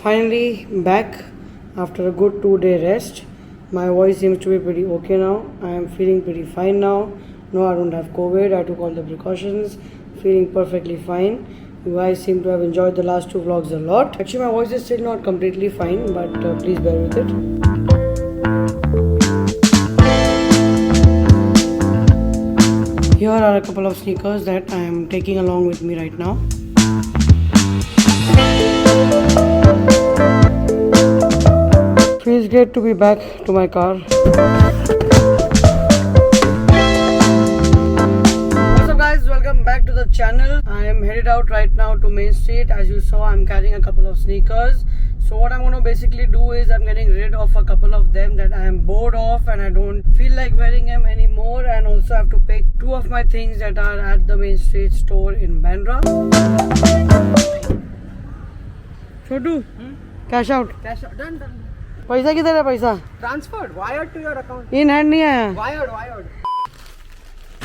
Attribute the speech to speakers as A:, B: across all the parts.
A: Finally back after a good 2-day rest. My voice seems to be pretty okay now. I am feeling pretty fine now. No, I don't have COVID. I took all the precautions. Feeling perfectly fine. You guys seem to have enjoyed the last 2 vlogs a lot. Actually, my voice is still not completely fine, but please bear with it. Here are a couple of sneakers that I am taking along with me right now. Feels great to be back to my car. What's up guys, welcome back to the channel. I am headed out right now to Main Street. As you saw, I'm carrying a couple of sneakers. So what I'm going to basically do is I'm getting rid of a couple of them that I am bored of and I don't feel like wearing them anymore, and also have to pick 2 of my things that are at the Main Street store in Bandra. Chotu, cash out.
B: Cash out. Done.
A: पैसा किधर है पैसा?
B: Transferred. Wired to your account.
A: In hand नहीं है.
B: Wired.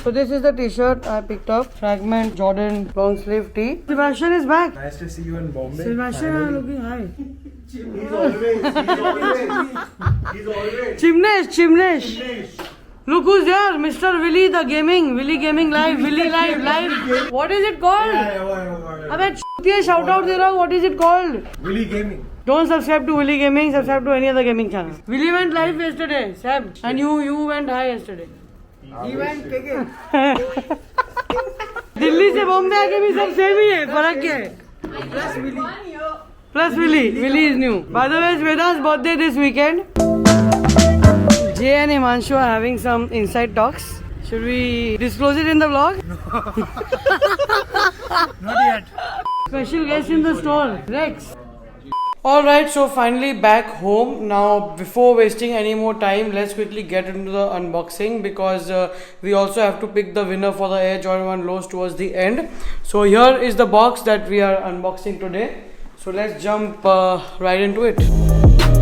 A: So this is the t-shirt I picked up. Fragment Jordan long sleeve tee. Sebastian is back.
C: Nice to see you in Bombay.
A: Sebastian are looking high.
C: He's always.
A: Chimnesh. Look who's there, Mr. Willy the Gaming. Willy Gaming live. Willy live. What is it called? अबे ये shout out दे रहा हूँ. What is it called?
C: Willy Gaming.
A: Don't subscribe to Willy Gaming. Subscribe to any other gaming channel. Willy went live yesterday, Seb, and you went high yesterday.
B: He went again.
A: Delhi से बॉम्बे आके भी सब same ही है. फर्क क्या है? Plus Willy is new. By the way, it's Veda's birthday this weekend. Jay and Himanshu are having some inside talks. Should we disclose it in the vlog?
C: Not yet.
A: Special guest in the store, Rex. Alright, so finally back home. Now, before wasting any more time, let's quickly get into the unboxing because we also have to pick the winner for the Air Jordan 1 Lows towards the end. So here is the box that we are unboxing today. So let's jump right into it.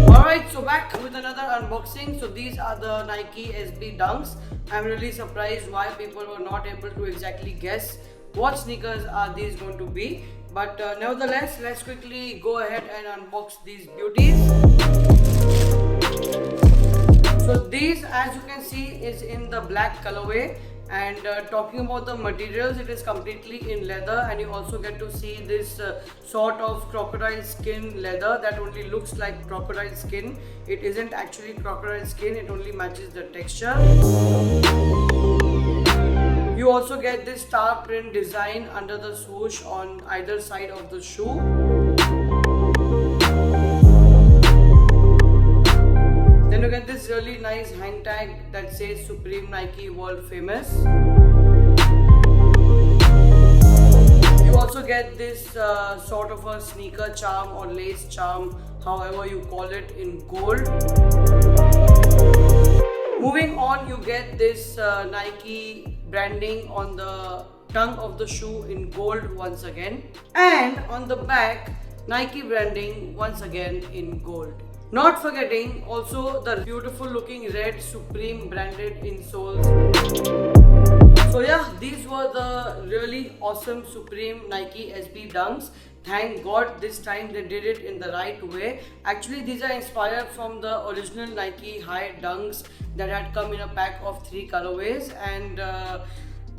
A: Alright, so back with another unboxing. So these are the Nike SB Dunks. I'm really surprised why people were not able to exactly guess what sneakers are these going to be. But nevertheless, let's quickly go ahead and unbox these beauties. So these, as you can see, is in the black colorway. And talking about the materials, it is completely in leather, and you also get to see this sort of crocodile skin leather that only looks like crocodile skin. It isn't actually crocodile skin, it only matches the texture. You also get this star print design under the swoosh on either side of the shoe. Then you get this really nice hang tag that says Supreme Nike World Famous. You also get this sort of a sneaker charm or lace charm, however you call it, in gold. Moving on, you get this Nike branding on the tongue of the shoe in gold once again, and on the back Nike branding once again in gold. Not forgetting also the beautiful looking red Supreme branded insoles. So yeah, these were the really awesome Supreme Nike SB Dunks. Thank God this time they did it in the right way. Actually, these are inspired from the original Nike High Dunks that had come in a pack of 3 colorways, and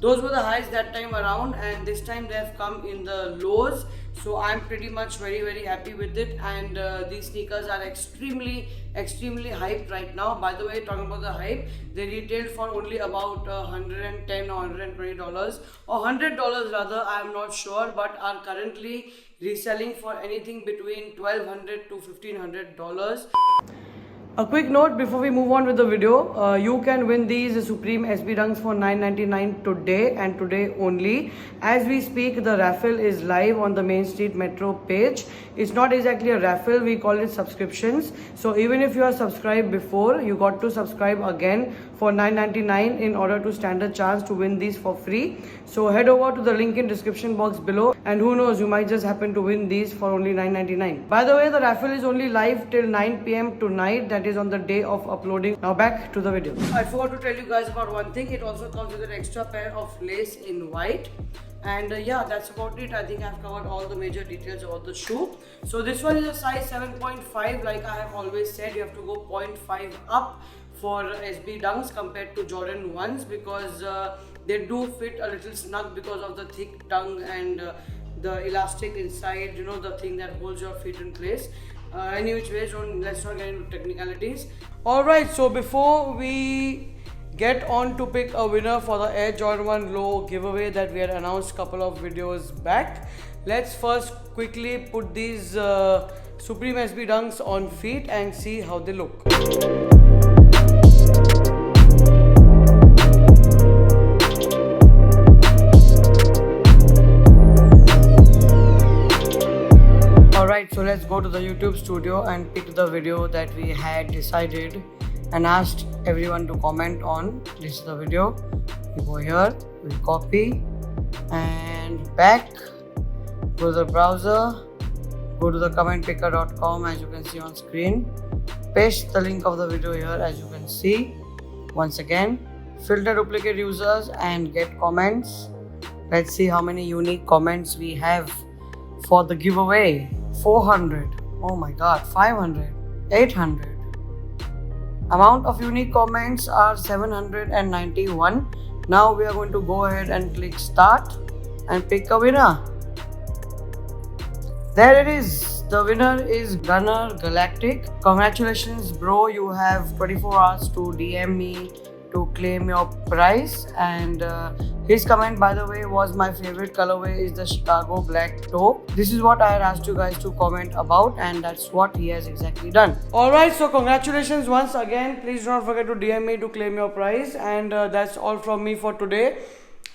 A: those were the highs that time around, and this time they have come in the lows. So I'm pretty much very happy with it, and these sneakers are extremely hyped right now. By the way, talking about the hype, they retailed for only about $110 or $120 or $100 rather, I am not sure, but are currently reselling for anything between $1,200 to $1,500. A quick note before we move on with the video, you can win these Supreme SB Dunks for $9.99 today and today only. As we speak, the raffle is live on the Main Street Metro page. It's not exactly a raffle, we call it subscriptions. So even if you are subscribed before, you got to subscribe again for $9.99 in order to stand a chance to win these for free. So head over to the link in description box below, and who knows, you might just happen to win these for only $9.99. By the way, the raffle is only live till 9 PM tonight, that is on the day of uploading. Now back to the video. I forgot to tell you guys about one thing. It also comes with an extra pair of lace in white. And yeah, that's about it. I think I've covered all the major details about the shoe. So this one is a size 7.5. Like I have always said, you have to go 0.5 up for SB Dunks compared to Jordan 1s, because they do fit a little snug because of the thick tongue and the elastic inside, you know, the thing that holds your feet in place. Any which ways, let's not get into technicalities. Alright, so before we get on to pick a winner for the Air Jordan 1 Low giveaway that we had announced a couple of videos back, let's first quickly put these Supreme SB Dunks on feet and see how they look. Alright, so let's go to the YouTube studio and pick the video that we had decided and asked everyone to comment on. This is the video. We go here, we copy and back, go to the browser, go to the commentpicker.com as you can see on screen, paste the link of the video here as you can see. Once again, filter duplicate users and get comments. Let's see how many unique comments we have for the giveaway. 400, oh my god, 500, 800. Amount of unique comments are 791. Now we are going to go ahead and click start and pick a winner. There it is. The winner is Gunner Galactic. Congratulations bro, you have 24 hours to DM me to claim your prize. And his comment, by the way, was my favorite colorway is the Chicago Black Taupe. This is what I had asked you guys to comment about, and that's what he has exactly done. Alright, so congratulations once again. Please do not forget to DM me to claim your prize. And that's all from me for today.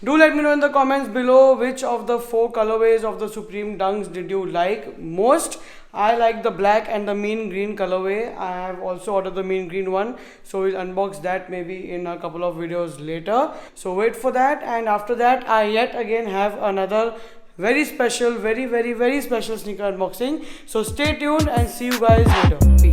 A: Do let me know in the comments below which of the 4 colorways of the Supreme Dunks did you like most. I like the black and the mean green colorway. I have also ordered the mean green one, so we'll unbox that maybe in a couple of videos later. So wait for that, and after that I yet again have another very special, very special sneaker unboxing. So stay tuned and see you guys later. Peace.